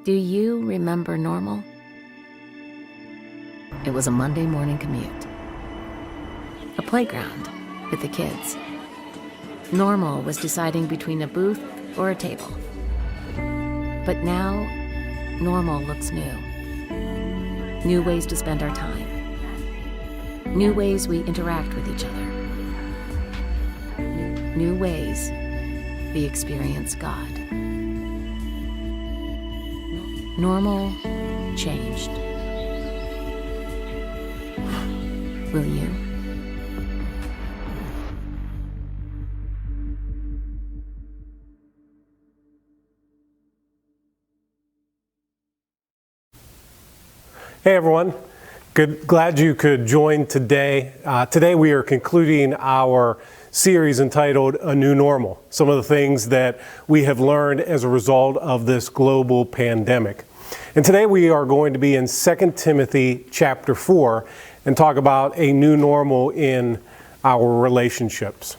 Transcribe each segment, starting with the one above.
Do you remember normal? It was a Monday morning commute. A playground with the kids. Normal was deciding between a booth or a table. But now, normal looks new. New ways to spend our time. New ways we interact with each other. New ways we experience God. Normal changed. Will you? Hey everyone, glad you could join today. Today we are concluding our series entitled A New Normal, some of the things that we have learned as a result of this global pandemic. And today we are going to be in 2 Timothy chapter 4 and talk about a new normal in our relationships.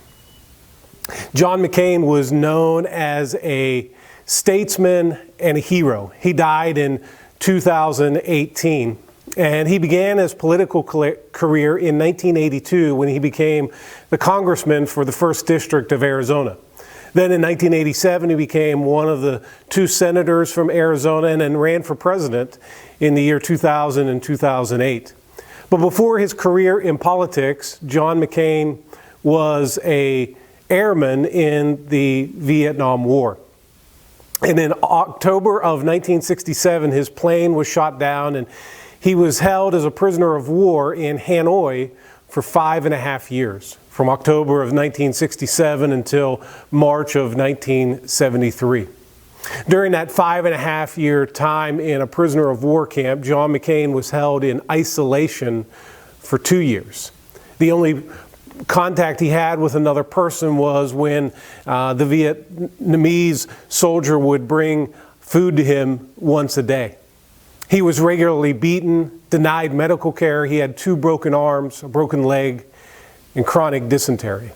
John McCain was known as a statesman and a hero. He died in 2018, and he began his political career in 1982 when he became the congressman for the 1st District of Arizona. Then in 1987, he became one of the 2 senators from Arizona and then ran for president in the year 2000 and 2008. But before his career in politics, John McCain was an airman in the Vietnam War. And in October of 1967, his plane was shot down and he was held as a prisoner of war in Hanoi for 5.5 years, from October of 1967 until March of 1973. During that 5.5-year time in a prisoner of war camp, John McCain was held in isolation for 2 years. The only contact he had with another person was when the Vietnamese soldier would bring food to him once a day. He was regularly beaten, denied medical care. He had 2 broken arms, a broken leg, and chronic dysentery.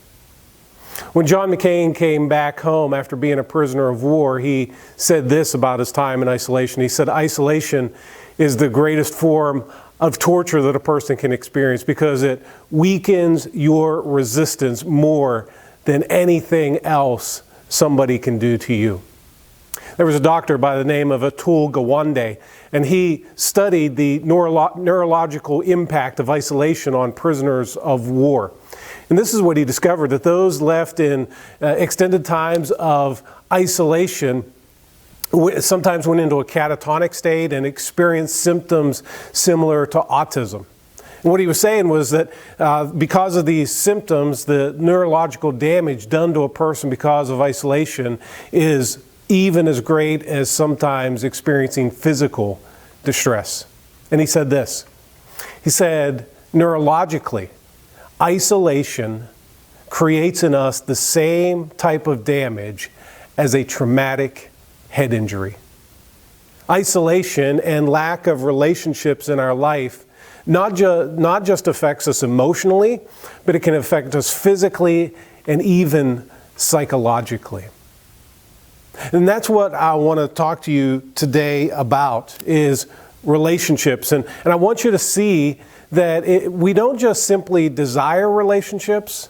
When John McCain came back home after being a prisoner of war, he said this about his time in isolation. He said, "Isolation is the greatest form of torture that a person can experience because it weakens your resistance more than anything else somebody can do to you." There was a doctor by the name of Atul Gawande, and he studied the neurological impact of isolation on prisoners of war. And this is what he discovered, that those left in extended times of isolation sometimes went into a catatonic state and experienced symptoms similar to autism. And what he was saying was that because of these symptoms, the neurological damage done to a person because of isolation is even as great as sometimes experiencing physical distress. And he said this. He said, neurologically, isolation creates in us the same type of damage as a traumatic head injury. Isolation and lack of relationships in our life not just affects us emotionally, but it can affect us physically and even psychologically. And that's what I want to talk to you today about, is relationships. And I want you to see that we don't just simply desire relationships,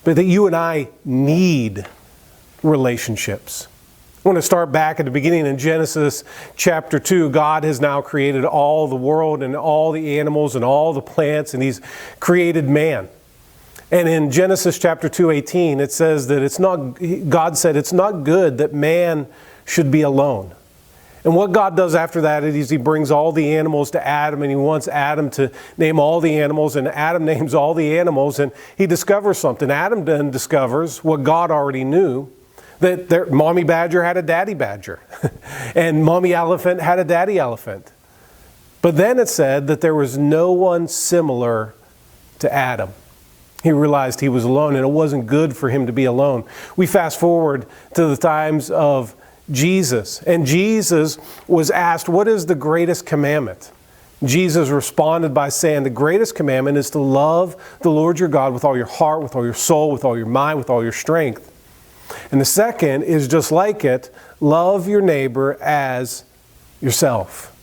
but that you and I need relationships. I want to start back at the beginning in Genesis chapter 2. God has now created all the world and all the animals and all the plants, and He's created man. And in Genesis chapter 2:18, it says that God said it's not good that man should be alone. And what God does after that is He brings all the animals to Adam, and He wants Adam to name all the animals, and Adam names all the animals, and he discovers something. Adam then discovers what God already knew, that mommy badger had a daddy badger, and mommy elephant had a daddy elephant. But then it said that there was no one similar to Adam. He realized he was alone, and it wasn't good for him to be alone. We fast forward to the times of Jesus, and Jesus was asked, what is the greatest commandment? Jesus responded by saying, the greatest commandment is to love the Lord your God with all your heart, with all your soul, with all your mind, with all your strength. And the second is just like it, love your neighbor as yourself.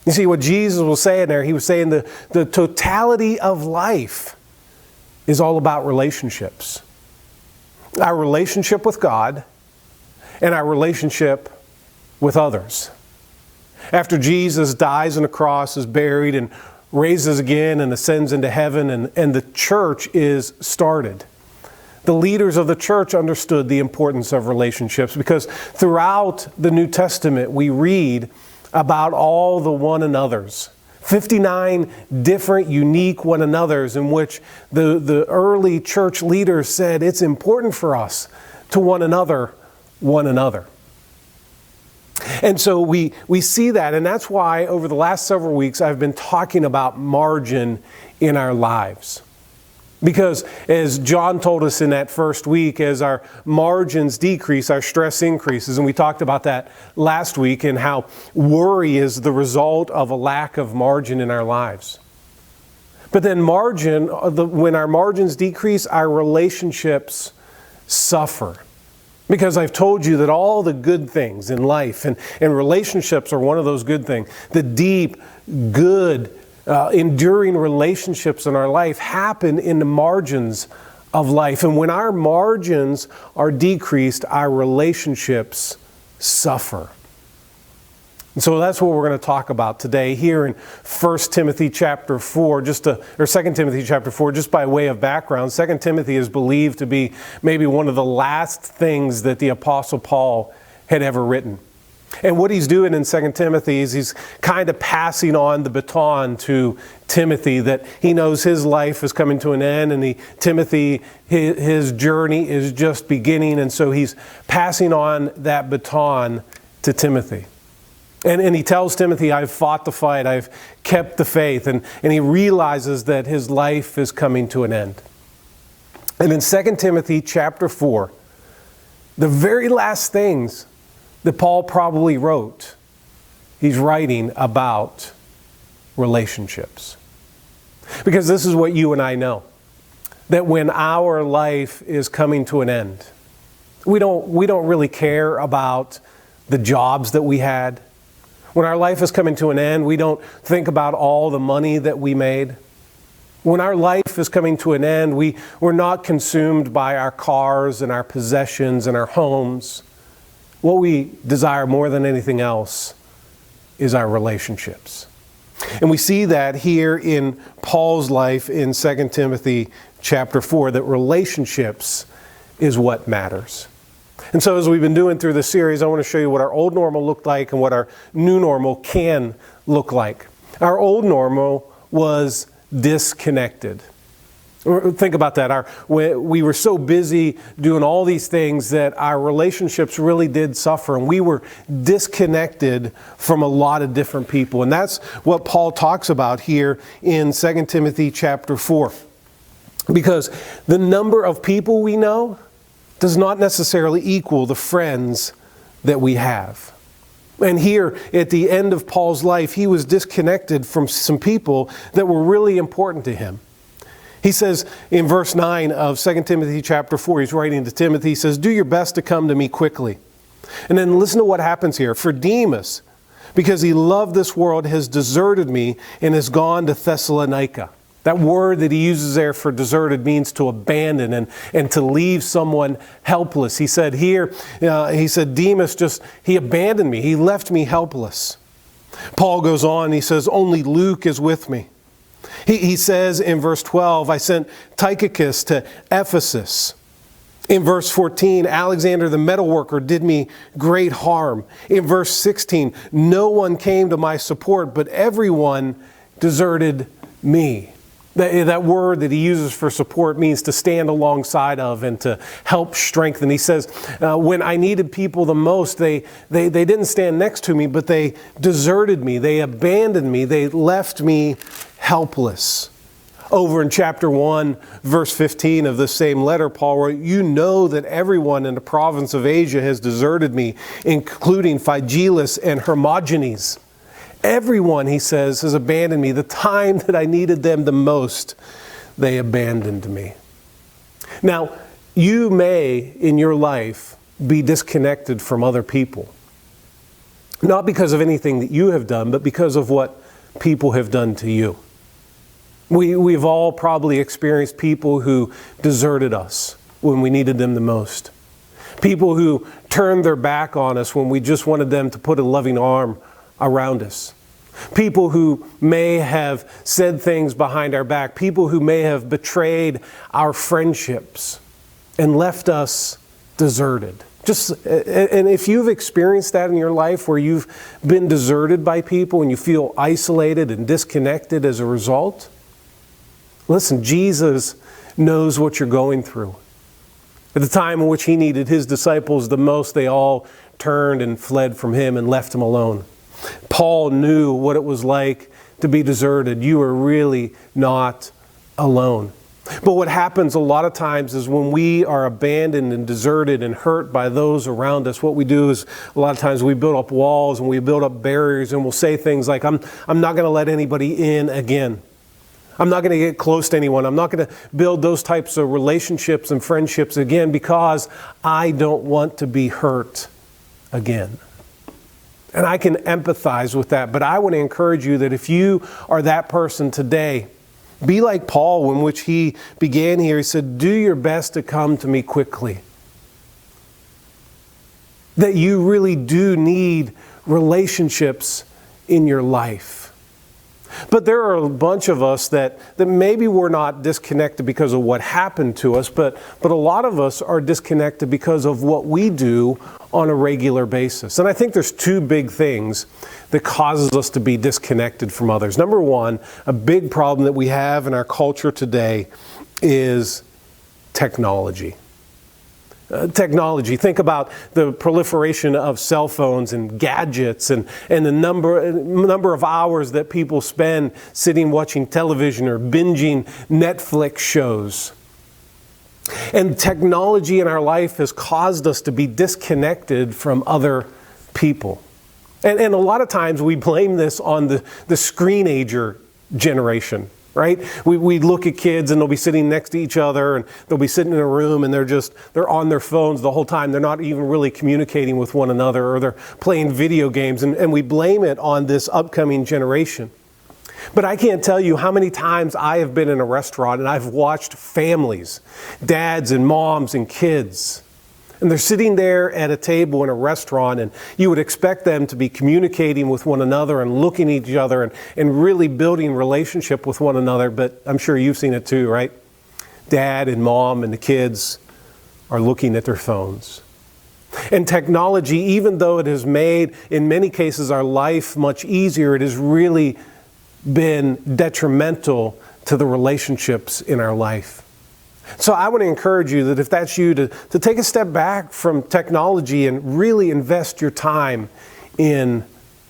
You see, what Jesus was saying there, he was saying the totality of life is all about relationships. Our relationship with God and our relationship with others. After Jesus dies on the cross, is buried, and raises again and ascends into heaven, and the church is started. The leaders of the church understood the importance of relationships, because throughout the New Testament we read about all the one another's. 59 different unique one another's in which the early church leaders said it's important for us to one another. And so we see that, and that's why over the last several weeks I've been talking about margin in our lives. Because as John told us in that first week, as our margins decrease, our stress increases. And we talked about that last week, and how worry is the result of a lack of margin in our lives. But then when our margins decrease, our relationships suffer. Because I've told you that all the good things in life, and relationships are one of those good things, the deep, good, enduring relationships in our life happen in the margins of life. And when our margins are decreased, our relationships suffer. And so that's what we're going to talk about today here in 1 Timothy chapter 4, or 2 Timothy chapter 4, just by way of background. 2 Timothy is believed to be maybe one of the last things that the Apostle Paul had ever written. And what he's doing in 2 Timothy is he's kind of passing on the baton to Timothy, that he knows his life is coming to an end, and Timothy, his journey is just beginning, and so he's passing on that baton to Timothy. And he tells Timothy, I've fought the fight, I've kept the faith, and he realizes that his life is coming to an end. And in 2 Timothy chapter 4, the very last things that Paul probably wrote, he's writing about relationships. Because this is what you and I know, that when our life is coming to an end, we don't really care about the jobs that we had. When our life is coming to an end, we don't think about all the money that we made. When our life is coming to an end, we're not consumed by our cars and our possessions and our homes. What we desire more than anything else is our relationships. And we see that here in Paul's life in 2 Timothy chapter 4, that relationships is what matters. And so as we've been doing through this series, I want to show you what our old normal looked like and what our new normal can look like. Our old normal was disconnected. Think about that. We were so busy doing all these things that our relationships really did suffer, and we were disconnected from a lot of different people. And that's what Paul talks about here in 2 Timothy chapter 4. Because the number of people we know does not necessarily equal the friends that we have. And here at the end of Paul's life, he was disconnected from some people that were really important to him. He says in verse 9 of 2 Timothy chapter 4, he's writing to Timothy, he says, do your best to come to me quickly. And then listen to what happens here. For Demas, because he loved this world, has deserted me and has gone to Thessalonica. That word that he uses there for deserted means to abandon and to leave someone helpless. He said here, Demas he abandoned me. He left me helpless. Paul goes on, he says, only Luke is with me. He says in verse 12, I sent Tychicus to Ephesus. In verse 14, Alexander the metalworker did me great harm. In verse 16, no one came to my support, but everyone deserted me. That word that he uses for support means to stand alongside of and to help strengthen. He says, when I needed people the most, they didn't stand next to me, but they deserted me. They abandoned me. They left me helpless. Over in chapter 1, verse 15 of this same letter, Paul wrote, you know that everyone in the province of Asia has deserted me, including Phygelus and Hermogenes. Everyone, he says, has abandoned me. The time that I needed them the most, they abandoned me. Now, you may, in your life, be disconnected from other people. Not because of anything that you have done, but because of what people have done to you. We've all probably experienced people who deserted us when we needed them the most. People who turned their back on us when we just wanted them to put a loving arm around us. People who may have said things behind our back. People who may have betrayed our friendships and left us deserted. And if you've experienced that in your life where you've been deserted by people and you feel isolated and disconnected as a result, listen, Jesus knows what you're going through. At the time in which he needed his disciples the most, they all turned and fled from him and left him alone. Paul knew what it was like to be deserted. You are really not alone. But what happens a lot of times is when we are abandoned and deserted and hurt by those around us, what we do is a lot of times we build up walls and we build up barriers and we'll say things like, I'm not going to let anybody in again. I'm not going to get close to anyone. I'm not going to build those types of relationships and friendships again because I don't want to be hurt again. And I can empathize with that, but I want to encourage you that if you are that person today, be like Paul, in which he began here. He said, do your best to come to me quickly. That you really do need relationships in your life. But there are a bunch of us that maybe we're not disconnected because of what happened to us, but a lot of us are disconnected because of what we do on a regular basis. And I think there's two big things that causes us to be disconnected from others. Number one, a big problem that we have in our culture today is technology. Technology. Think about the proliferation of cell phones and gadgets and the number of hours that people spend sitting watching television or binging Netflix shows. And technology in our life has caused us to be disconnected from other people. And a lot of times we blame this on the screenager generation. Right? We look at kids and they'll be sitting next to each other and they'll be sitting in a room and they're on their phones the whole time. They're not even really communicating with one another, or they're playing video games, and we blame it on this upcoming generation. But I can't tell you how many times I have been in a restaurant and I've watched families, dads and moms and kids, and they're sitting there at a table in a restaurant, and you would expect them to be communicating with one another and looking at each other and really building relationship with one another. But I'm sure you've seen it too, right? Dad and mom and the kids are looking at their phones. And technology, even though it has made, in many cases, our life much easier, it has really been detrimental to the relationships in our life. So I want to encourage you that if that's you, to take a step back from technology and really invest your time in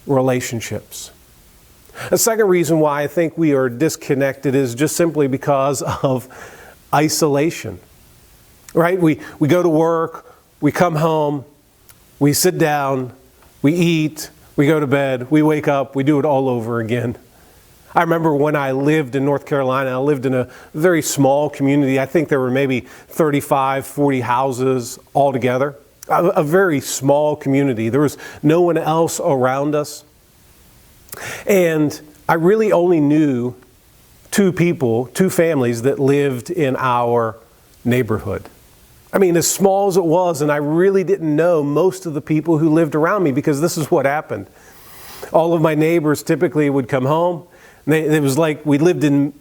relationships. A second reason why I think we are disconnected is just simply because of isolation. Right? We go to work, we come home, we sit down, we eat, we go to bed, we wake up, we do it all over again. I remember when I lived in North Carolina, I lived in a very small community. I think there were maybe 35, 40 houses altogether. A very small community. There was no one else around us. And I really only knew two families that lived in our neighborhood. I mean, as small as it was, and I really didn't know most of the people who lived around me, because this is what happened. All of my neighbors typically would come home. It was like we lived in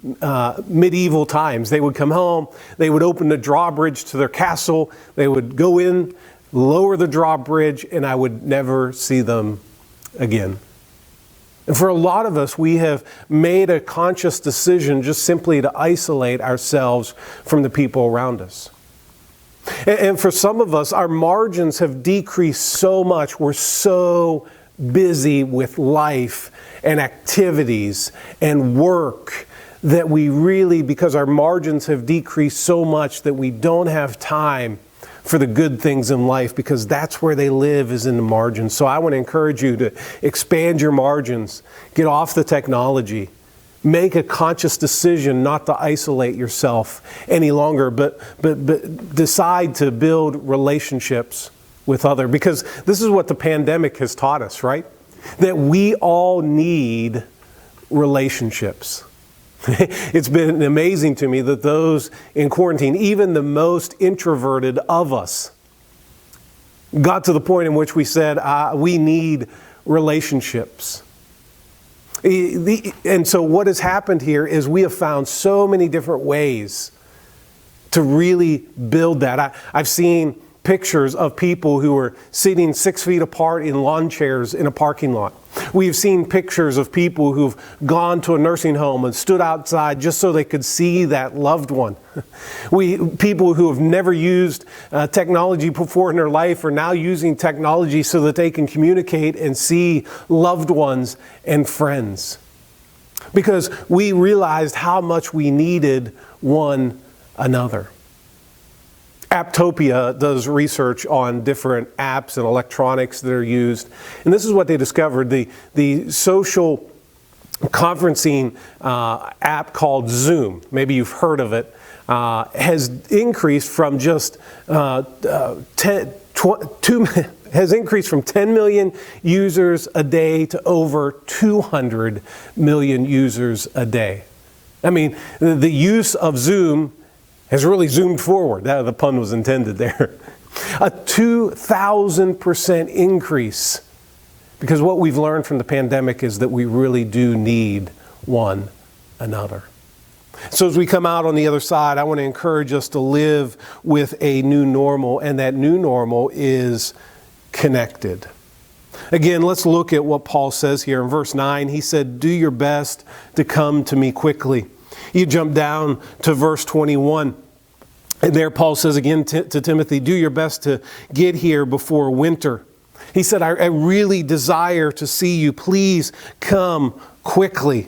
medieval times. They would come home, they would open the drawbridge to their castle, they would go in, lower the drawbridge, and I would never see them again. And for a lot of us, we have made a conscious decision just simply to isolate ourselves from the people around us. And for some of us, our margins have decreased so much. We're so busy with life and activities and work that we really, because our margins have decreased so much, that we don't have time for the good things in life, because that's where they live, is in the margins. So I want to encourage you to expand your margins, get off the technology, make a conscious decision not to isolate yourself any longer, but decide to build relationships with others. Because this is what the pandemic has taught us, right? that we all need relationships. It's been amazing to me that those in quarantine, even the most introverted of us, got to the point in which we said, we need relationships. And so what has happened here is we have found so many different ways to really build that. I've seen pictures of people who are sitting 6 feet apart in lawn chairs in a parking lot. We've seen pictures of people who've gone to a nursing home and stood outside just so they could see that loved one. People who have never used technology before in their life are now using technology so that they can communicate and see loved ones and friends. Because we realized how much we needed one another. Apptopia does research on different apps and electronics that are used. And this is what they discovered. The social conferencing app called Zoom, maybe you've heard of it, has increased from just 10 million users a day to over 200 million users a day. I mean, the use of Zoom has really zoomed forward. The pun was intended there. A 2,000% increase. Because what we've learned from the pandemic is that we really do need one another. So as we come out on the other side, I want to encourage us to live with a new normal, and that new normal is connected. Again, let's look at what Paul says here in verse 9. He said, "Do your best to come to me quickly." You jump down to verse 21. And there Paul says again to Timothy, "Do your best to get here before winter." He said, I really desire to see you. Please come quickly.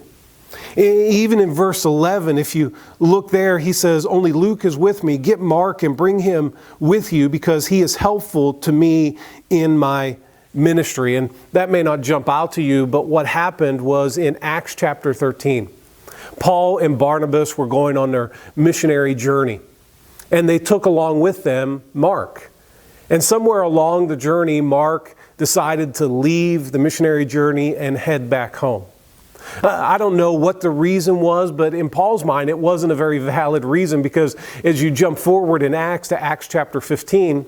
Even in verse 11, if you look there, he says, "Only Luke is with me. Get Mark and bring him with you because he is helpful to me in my ministry." And that may not jump out to you, but what happened was in Acts chapter 13, Paul and Barnabas were going on their missionary journey, and they took along with them Mark. And somewhere along the journey, Mark decided to leave the missionary journey and head back home. I don't know what the reason was, but in Paul's mind, it wasn't a very valid reason, because as you jump forward in Acts to Acts chapter 15,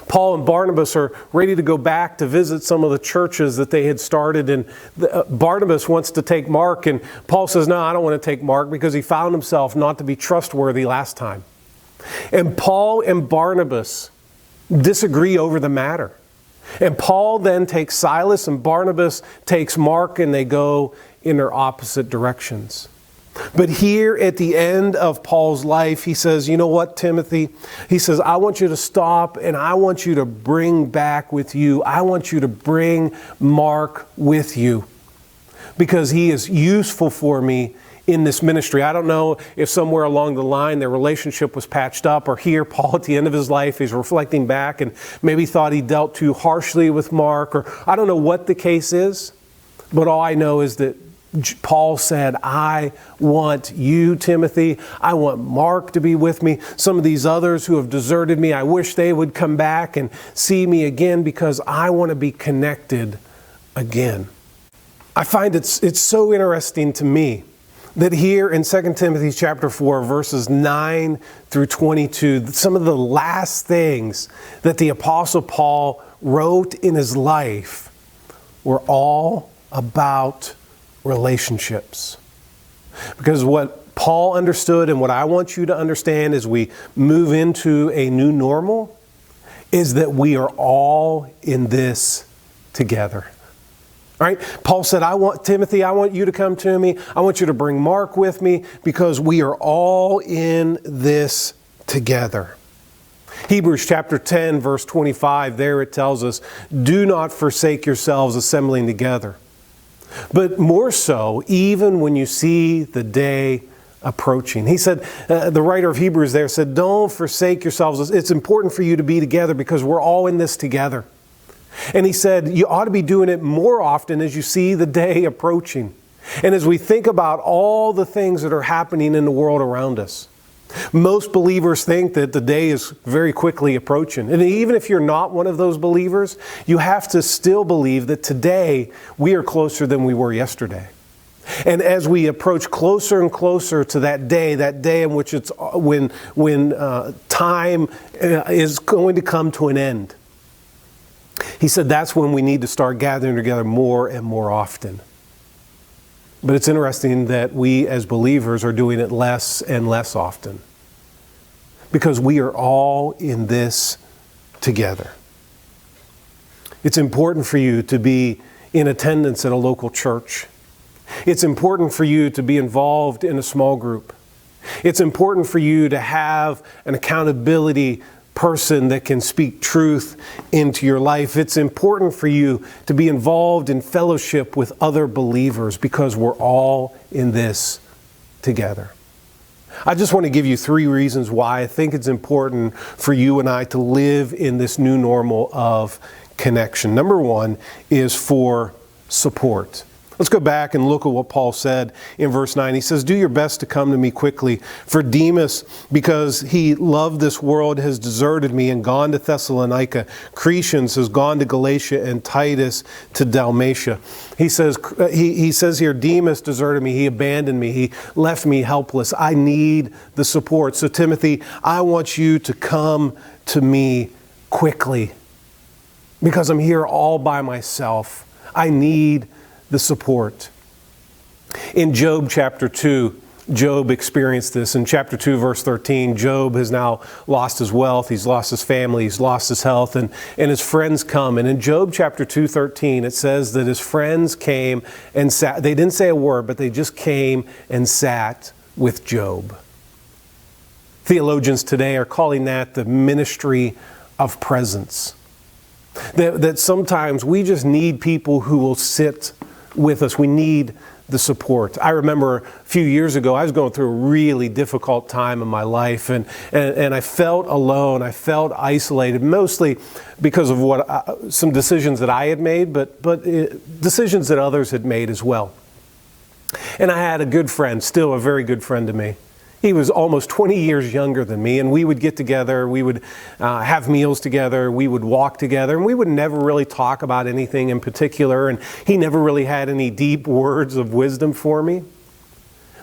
Paul and Barnabas are ready to go back to visit some of the churches that they had started, and Barnabas wants to take Mark, and Paul says, "No, I don't want to take Mark," because he found himself not to be trustworthy last time. And Paul and Barnabas disagree over the matter. And Paul then takes Silas, and Barnabas takes Mark, and they go in their opposite directions. But here at the end of Paul's life, he says, "You know what, Timothy?" He says, "I want you to stop, and I want you to bring back with you. I want you to bring Mark with you, because he is useful for me in this ministry." I don't know if somewhere along the line their relationship was patched up, or here Paul at the end of his life is reflecting back and maybe thought he dealt too harshly with Mark, or I don't know what the case is. But all I know is that Paul said, "I want you, Timothy. I want Mark to be with me. Some of these others who have deserted me, I wish they would come back and see me again, because I want to be connected again." I find it's so interesting to me that here in 2 Timothy chapter 4, verses 9 through 22, some of the last things that the Apostle Paul wrote in his life were all about relationships. Because what Paul understood, and what I want you to understand as we move into a new normal, is that we are all in this together. Right? Paul said, Timothy, I want you to come to me. I want you to bring Mark with me, because we are all in this together. Hebrews chapter 10, verse 25, there it tells us, "Do not forsake yourselves assembling together. But more so, even when you see the day approaching." He said, the writer of Hebrews there said, don't forsake yourselves. It's important for you to be together, because we're all in this together. And he said, you ought to be doing it more often as you see the day approaching. And as we think about all the things that are happening in the world around us. Most believers think that the day is very quickly approaching. And even if you're not one of those believers, you have to still believe that today we are closer than we were yesterday. And as we approach closer and closer to that day in which it's when time is going to come to an end, he said that's when we need to start gathering together more and more often. But it's interesting that we as believers are doing it less and less often, because we are all in this together. It's important for you to be in attendance at a local church. It's important for you to be involved in a small group. It's important for you to have an accountability person that can speak truth into your life. It's important for you to be involved in fellowship with other believers, because we're all in this together. I just want to give you 3 reasons why I think it's important for you and I to live in this new normal of connection. Number 1 is for support. Let's go back and look at what Paul said in verse 9. He says, "Do your best to come to me quickly, for Demas, because he loved this world, has deserted me and gone to Thessalonica. Crescens has gone to Galatia, and Titus to Dalmatia." He says here, Demas deserted me. He abandoned me. He left me helpless. I need the support. So Timothy, I want you to come to me quickly, because I'm here all by myself. I need the support. In Job chapter 2, Job experienced this. In chapter 2, verse 13, Job has now lost his wealth, he's lost his family, he's lost his health, and his friends come. And in Job chapter 2:13, it says that his friends came and sat. They didn't say a word, but they just came and sat with Job. Theologians today are calling that the ministry of presence. That sometimes we just need people who will sit with us. We need the support. I remember a few years ago, I was going through a really difficult time in my life, and I felt alone. I felt isolated, mostly because of some decisions that I had made, but decisions that others had made as well. And I had a good friend, still a very good friend to me. He was almost 20 years younger than me, and we would get together, we would have meals together, we would walk together, and we would never really talk about anything in particular, and he never really had any deep words of wisdom for me.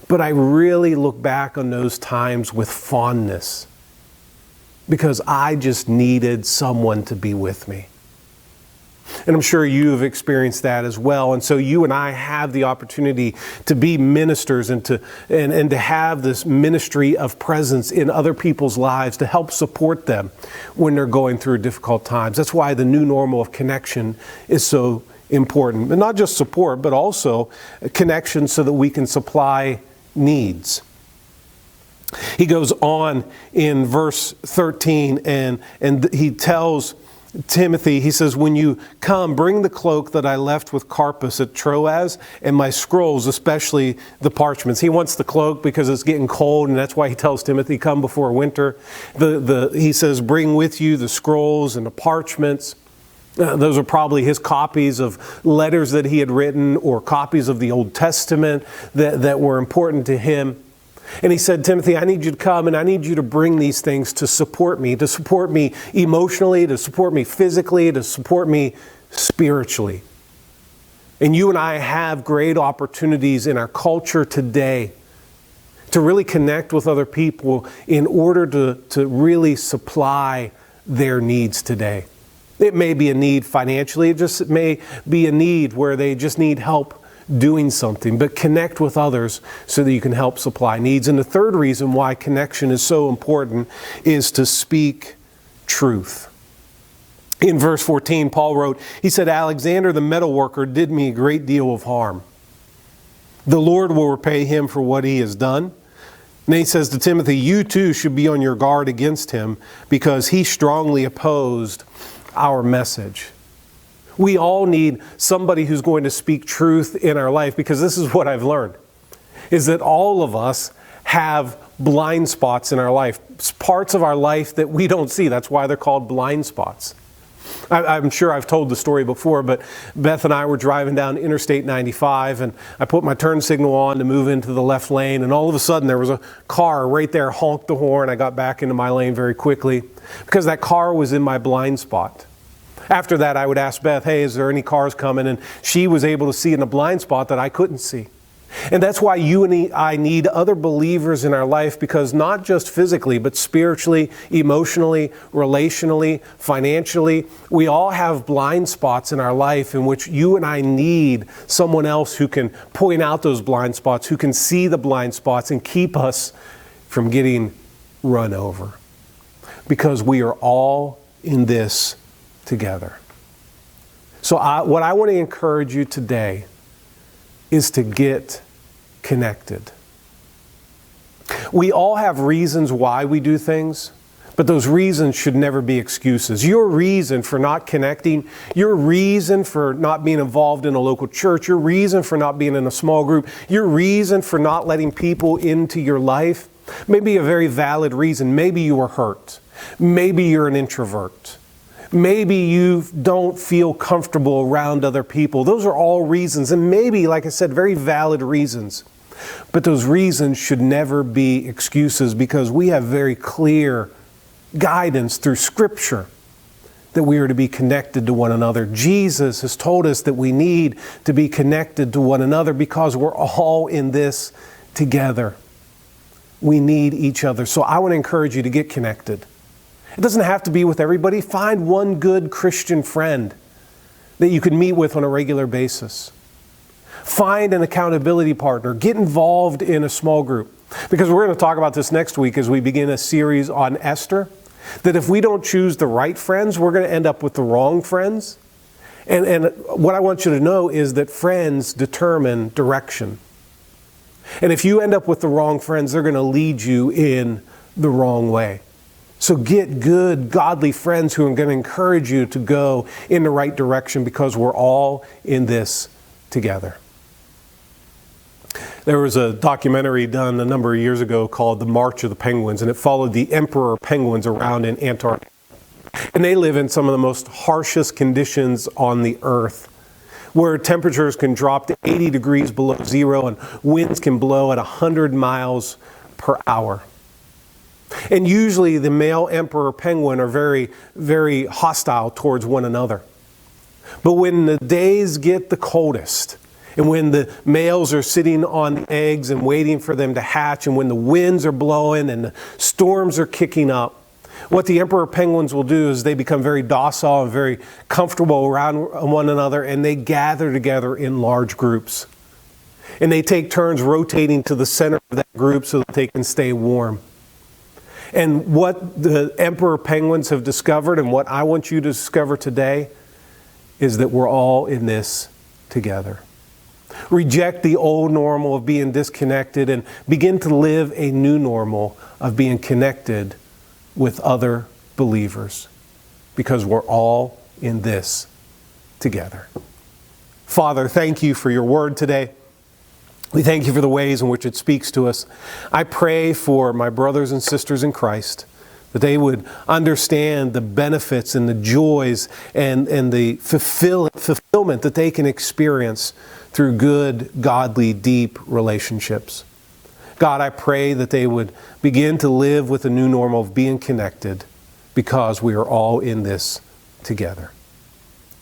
But I really look back on those times with fondness, because I just needed someone to be with me. And I'm sure you have experienced that as well. And so you and I have the opportunity to be ministers and to have this ministry of presence in other people's lives to help support them when they're going through difficult times. That's why the new normal of connection is so important. And not just support, but also connection so that we can supply needs. He goes on in verse 13 and he tells Timothy, he says, "When you come, bring the cloak that I left with Carpus at Troas, and my scrolls, especially the parchments." He wants the cloak because it's getting cold, and that's why he tells Timothy, come before winter. He says, bring with you the scrolls and the parchments. Those are probably his copies of letters that he had written, or copies of the Old Testament that were important to him. And he said, Timothy, I need you to come, and I need you to bring these things to support me emotionally, to support me physically, to support me spiritually. And you and I have great opportunities in our culture today to really connect with other people in order to really supply their needs today. It may be a need financially, it may be a need where they just need help doing something, but connect with others so that you can help supply needs. And the third reason why connection is so important is to speak truth. In verse 14, Paul wrote, he said, Alexander the metalworker did me a great deal of harm. The Lord will repay him for what he has done. And he says to Timothy, you too should be on your guard against him, because he strongly opposed our message. We all need somebody who's going to speak truth in our life, because this is what I've learned, is that all of us have blind spots in our life, parts of our life that we don't see. That's why they're called blind spots. I'm sure I've told the story before, but Beth and I were driving down Interstate 95, and I put my turn signal on to move into the left lane, and all of a sudden there was a car right there, honked the horn. I got back into my lane very quickly because that car was in my blind spot. After that, I would ask Beth, hey, is there any cars coming? And she was able to see in a blind spot that I couldn't see. And that's why you and I need other believers in our life, because not just physically, but spiritually, emotionally, relationally, financially, we all have blind spots in our life in which you and I need someone else who can point out those blind spots, who can see the blind spots and keep us from getting run over. Because we are all in this together. So what I want to encourage you today is to get connected. We all have reasons why we do things, but those reasons should never be excuses. Your reason for not connecting, your reason for not being involved in a local church, your reason for not being in a small group, your reason for not letting people into your life may be a very valid reason. Maybe you were hurt. Maybe you're an introvert. Maybe you don't feel comfortable around other people. Those are all reasons, and maybe, like I said, very valid reasons. But those reasons should never be excuses, because we have very clear guidance through Scripture that we are to be connected to one another. Jesus has told us that we need to be connected to one another because we're all in this together. We need each other. So I want to encourage you to get connected. It doesn't have to be with everybody. Find one good Christian friend that you can meet with on a regular basis. Find an accountability partner. Get involved in a small group. Because we're going to talk about this next week as we begin a series on Esther. That if we don't choose the right friends, we're going to end up with the wrong friends. And what I want you to know is that friends determine direction. And if you end up with the wrong friends, they're going to lead you in the wrong way. So get good, godly friends who are going to encourage you to go in the right direction, because we're all in this together. There was a documentary done a number of years ago called The March of the Penguins, and it followed the emperor penguins around in Antarctica. And they live in some of the most harshest conditions on the earth, where temperatures can drop to 80 degrees below zero and winds can blow at 100 miles per hour. And usually the male emperor penguin are very, very hostile towards one another. But when the days get the coldest, and when the males are sitting on the eggs and waiting for them to hatch, and when the winds are blowing and the storms are kicking up, what the emperor penguins will do is they become very docile and very comfortable around one another, and they gather together in large groups. And they take turns rotating to the center of that group so that they can stay warm. And what the emperor penguins have discovered, and what I want you to discover today, is that we're all in this together. Reject the old normal of being disconnected and begin to live a new normal of being connected with other believers, because we're all in this together. Father, thank you for your word today. We thank you for the ways in which it speaks to us. I pray for my brothers and sisters in Christ, that they would understand the benefits and the joys and the fulfillment that they can experience through good, godly, deep relationships. God, I pray that they would begin to live with a new normal of being connected, because we are all in this together.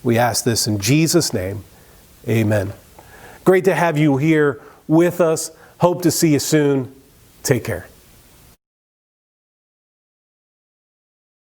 We ask this in Jesus' name. Amen. Great to have you here with us. Hope to see you soon. Take care.